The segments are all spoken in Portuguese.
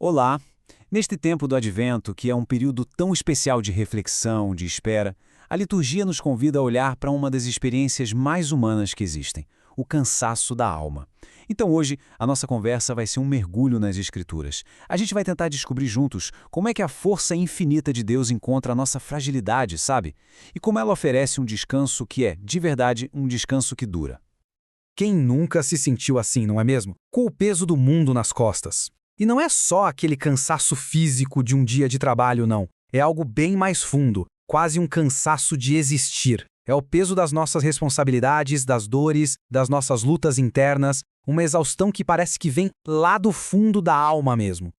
Olá! Neste tempo do Advento, que é um período tão especial de reflexão, de espera, a liturgia nos convida a olhar para uma das experiências mais humanas que existem, o cansaço da alma. Então hoje, a nossa conversa vai ser um mergulho nas Escrituras. A gente vai tentar descobrir juntos como é que a força infinita de Deus encontra a nossa fragilidade, sabe? E como ela oferece um descanso que é, de verdade, um descanso que dura. Quem nunca se sentiu assim, não é mesmo? Com o peso do mundo nas costas. E não é só aquele cansaço físico de um dia de trabalho, não. É algo bem mais fundo, quase um cansaço de existir. É o peso das nossas responsabilidades, das dores, das nossas lutas internas, uma exaustão que parece que vem lá do fundo da alma mesmo.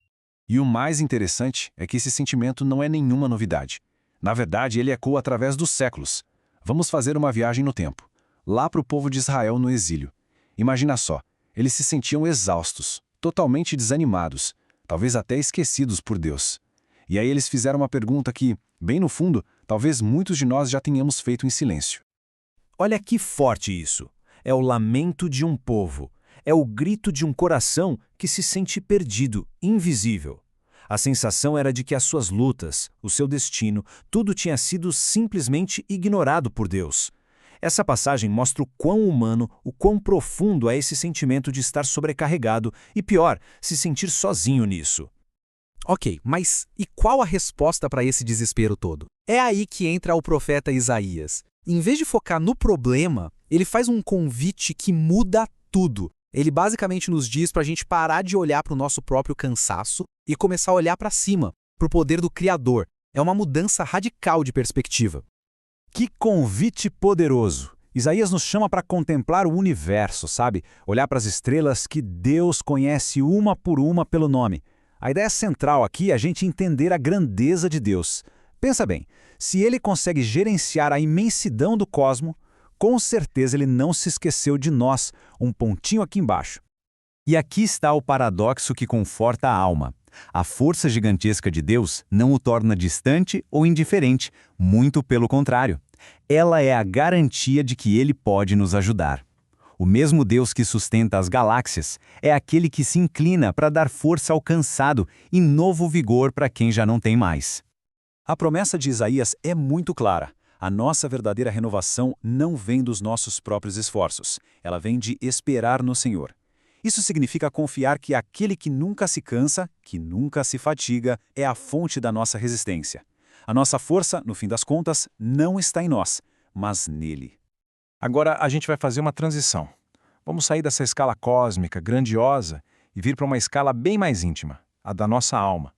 E o mais interessante é que esse sentimento não é nenhuma novidade. Na verdade, ele ecoa através dos séculos. Vamos fazer uma viagem no tempo, lá para o povo de Israel no exílio. Imagina só, eles se sentiam exaustos, totalmente desanimados, talvez até esquecidos por Deus. E aí eles fizeram uma pergunta que, bem no fundo, talvez muitos de nós já tenhamos feito em silêncio. Olha que forte isso! É o lamento de um povo. É o grito de um coração que se sente perdido, invisível. A sensação era de que as suas lutas, o seu destino, tudo tinha sido simplesmente ignorado por Deus. Essa passagem mostra o quão humano, o quão profundo é esse sentimento de estar sobrecarregado e, pior, se sentir sozinho nisso. Ok, mas e qual a resposta para esse desespero todo? É aí que entra o profeta Isaías. Em vez de focar no problema, ele faz um convite que muda tudo. Ele basicamente nos diz para a gente parar de olhar para o nosso próprio cansaço e começar a olhar para cima, para o poder do Criador. É uma mudança radical de perspectiva. Que convite poderoso! Isaías nos chama para contemplar o universo, sabe? Olhar para as estrelas que Deus conhece uma por uma pelo nome. A ideia central aqui é a gente entender a grandeza de Deus. Pensa bem, se ele consegue gerenciar a imensidão do cosmo, com certeza ele não se esqueceu de nós, um pontinho aqui embaixo. E aqui está o paradoxo que conforta a alma. A força gigantesca de Deus não o torna distante ou indiferente, muito pelo contrário. Ela é a garantia de que ele pode nos ajudar. O mesmo Deus que sustenta as galáxias é aquele que se inclina para dar força ao cansado e novo vigor para quem já não tem mais. A promessa de Isaías é muito clara. A nossa verdadeira renovação não vem dos nossos próprios esforços. Ela vem de esperar no Senhor. Isso significa confiar que aquele que nunca se cansa, que nunca se fatiga, é a fonte da nossa resistência. A nossa força, no fim das contas, não está em nós, mas nele. Agora a gente vai fazer uma transição. Vamos sair dessa escala cósmica, grandiosa, e vir para uma escala bem mais íntima, a da nossa alma.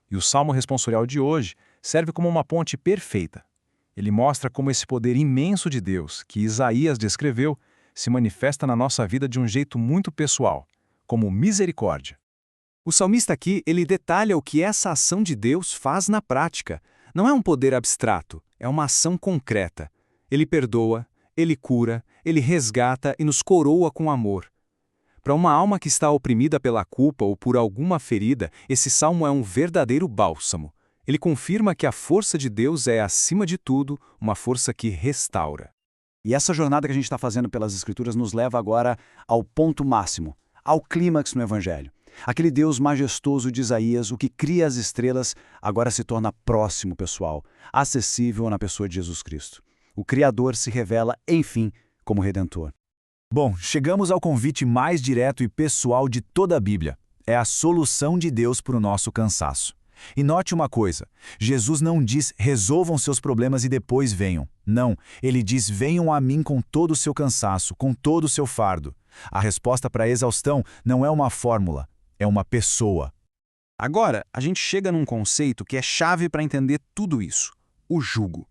E o Salmo responsorial de hoje serve como uma ponte perfeita. Ele mostra como esse poder imenso de Deus, que Isaías descreveu, se manifesta na nossa vida de um jeito muito pessoal, como misericórdia. O salmista aqui, ele detalha o que essa ação de Deus faz na prática. Não é um poder abstrato, é uma ação concreta. Ele perdoa, ele cura, ele resgata e nos coroa com amor. Para uma alma que está oprimida pela culpa ou por alguma ferida, esse salmo é um verdadeiro bálsamo. Ele confirma que a força de Deus é, acima de tudo, uma força que restaura. E essa jornada que a gente está fazendo pelas Escrituras nos leva agora ao ponto máximo, ao clímax no Evangelho. Aquele Deus majestoso de Isaías, o que cria as estrelas, agora se torna próximo, pessoal, acessível na pessoa de Jesus Cristo. O Criador se revela, enfim, como Redentor. Bom, chegamos ao convite mais direto e pessoal de toda a Bíblia. É a solução de Deus para o nosso cansaço. E note uma coisa, Jesus não diz resolvam seus problemas e depois venham. Não, ele diz venham a mim com todo o seu cansaço, com todo o seu fardo. A resposta para a exaustão não é uma fórmula, é uma pessoa. Agora, a gente chega num conceito que é chave para entender tudo isso: o jugo.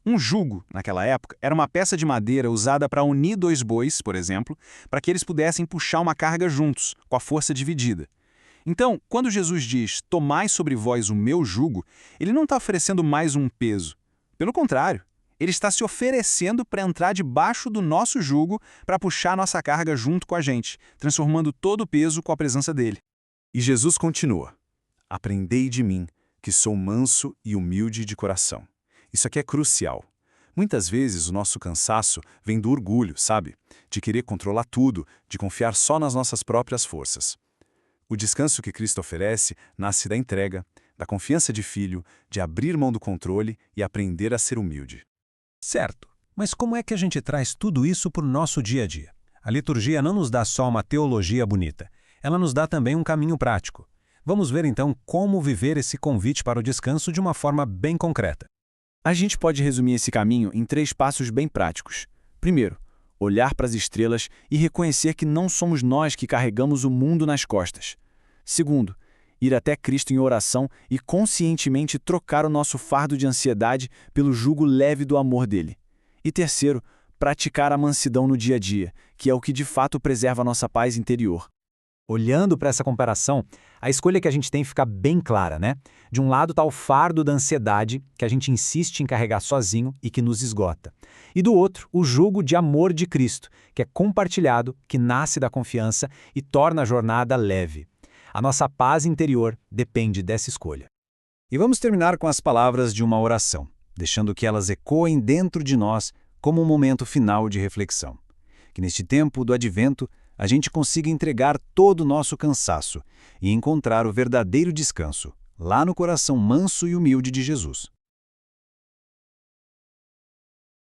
Um jugo, naquela época, era uma peça de madeira usada para unir dois bois, por exemplo, para que eles pudessem puxar uma carga juntos, com a força dividida. Então, quando Jesus diz, tomai sobre vós o meu jugo, ele não está oferecendo mais um peso. Pelo contrário, ele está se oferecendo para entrar debaixo do nosso jugo para puxar a nossa carga junto com a gente, transformando todo o peso com a presença dele. E Jesus continua, aprendei de mim, que sou manso e humilde de coração. Isso aqui é crucial. Muitas vezes o nosso cansaço vem do orgulho, sabe? De querer controlar tudo, de confiar só nas nossas próprias forças. O descanso que Cristo oferece nasce da entrega, da confiança de filho, de abrir mão do controle e aprender a ser humilde. Certo, mas como é que a gente traz tudo isso para o nosso dia a dia? A liturgia não nos dá só uma teologia bonita, ela nos dá também um caminho prático. Vamos ver então como viver esse convite para o descanso de uma forma bem concreta. A gente pode resumir esse caminho em 3 passos bem práticos. Primeiro, olhar para as estrelas e reconhecer que não somos nós que carregamos o mundo nas costas. Segundo, ir até Cristo em oração e conscientemente trocar o nosso fardo de ansiedade pelo jugo leve do amor dele. E terceiro, praticar a mansidão no dia a dia, que é o que de fato preserva a nossa paz interior. Olhando para essa comparação, a escolha que a gente tem fica bem clara, né? De um lado está o fardo da ansiedade, que a gente insiste em carregar sozinho e que nos esgota. E do outro, o jugo de amor de Cristo, que é compartilhado, que nasce da confiança e torna a jornada leve. A nossa paz interior depende dessa escolha. E vamos terminar com as palavras de uma oração, deixando que elas ecoem dentro de nós como um momento final de reflexão. Que neste tempo do advento, a gente consiga entregar todo o nosso cansaço e encontrar o verdadeiro descanso, lá no coração manso e humilde de Jesus.